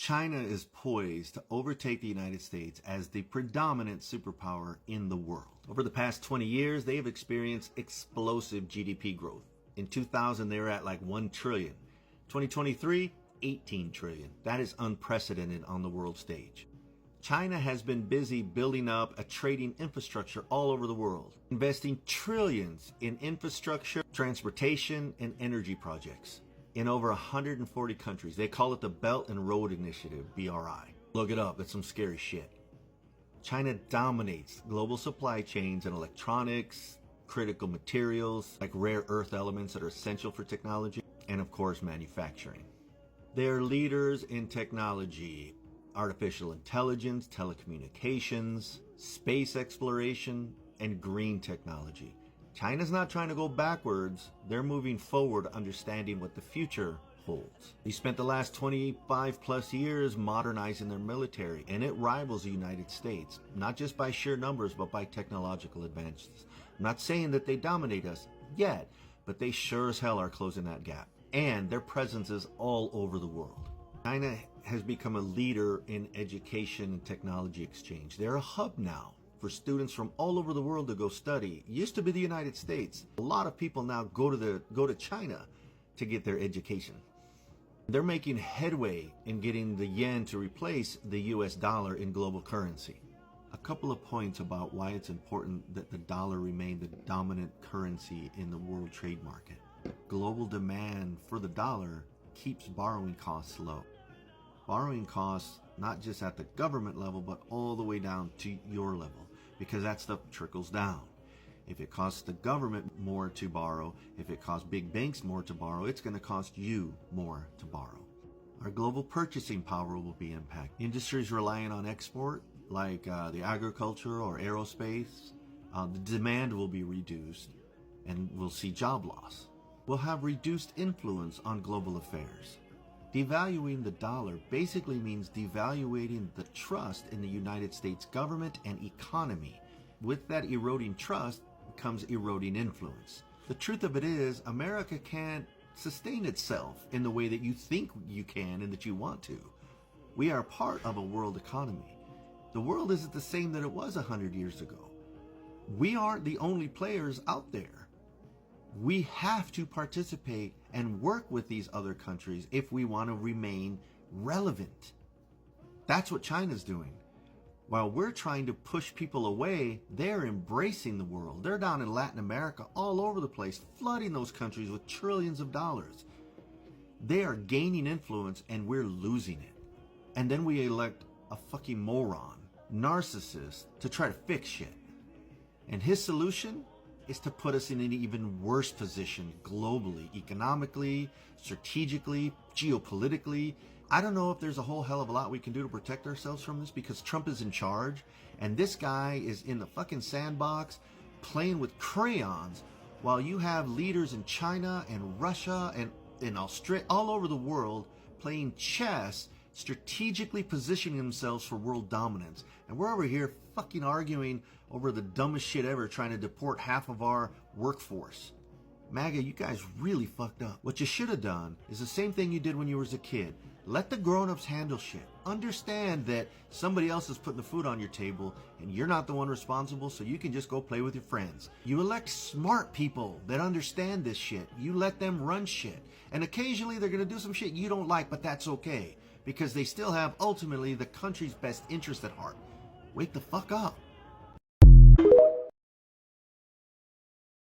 China is poised to overtake the United States as the predominant superpower in the world. Over the past 20 years, they have experienced explosive GDP growth. In 2000, they were at like 1 trillion. 2023, 18 trillion. That is unprecedented on the world stage. China has been busy building up a trading infrastructure all over the world, investing trillions in infrastructure, transportation, and energy projects in over 140 countries. They call it the Belt and Road Initiative, BRI. Look it up, it's some scary shit. China dominates global supply chains in electronics, critical materials like rare earth elements that are essential for technology, and of course manufacturing. They're leaders in technology, artificial intelligence, telecommunications, space exploration, and green technology. China's not trying to go backwards, they're moving forward, understanding what the future holds. They spent the last 25 plus years modernizing their military, and it rivals the United States, not just by sheer numbers, but by technological advances. I'm not saying that they dominate us yet, but they sure as hell are closing that gap. And their presence is all over the world. China has become a leader in education and technology exchange. They're a hub now for students from all over the world to go study. It used to be the United States. A lot of people now go to China to get their education. They're making headway in getting the yen to replace the US dollar in global currency. A couple of points about why it's important that the dollar remain the dominant currency in the world trade market. Global demand for the dollar keeps borrowing costs low. Borrowing costs not just at the government level, but all the way down to your level, because that stuff trickles down. If it costs the government more to borrow, if it costs big banks more to borrow, it's going to cost you more to borrow. Our global purchasing power will be impacted. Industries relying on export, like the agriculture or aerospace, the demand will be reduced, and we'll see job loss. We'll have reduced influence on global affairs. Devaluing the dollar basically means devaluating the trust in the United States government and economy. With that eroding trust comes eroding influence. The truth of it is, America can't sustain itself in the way that you think you can and that you want to. We are part of a world economy. The world isn't the same that it was 100 years ago. We aren't the only players out there. We have to participate and work with these other countries if we want to remain relevant. That's what China's doing. While we're trying to push people away, they're embracing the world. They're down in Latin America, all over the place, flooding those countries with trillions of dollars. They are gaining influence and we're losing it. And then we elect a fucking moron, narcissist, to try to fix shit. And his solution is to put us in an even worse position globally, economically, strategically, geopolitically. I don't know if there's a whole hell of a lot we can do to protect ourselves from this, because Trump is in charge and this guy is in the fucking sandbox playing with crayons, while you have leaders in China and Russia and in Australia, all over the world, playing chess, strategically positioning themselves for world dominance. And we're over here fucking arguing over the dumbest shit ever, trying to deport half of our workforce. MAGA, you guys really fucked up. What you should have done is the same thing you did when you were a kid. Let the grown-ups handle shit. Understand that somebody else is putting the food on your table and you're not the one responsible, so you can just go play with your friends. You elect smart people that understand this shit. You let them run shit. And occasionally they're going to do some shit you don't like, but that's okay, because they still have ultimately the country's best interest at heart. Wake the fuck up.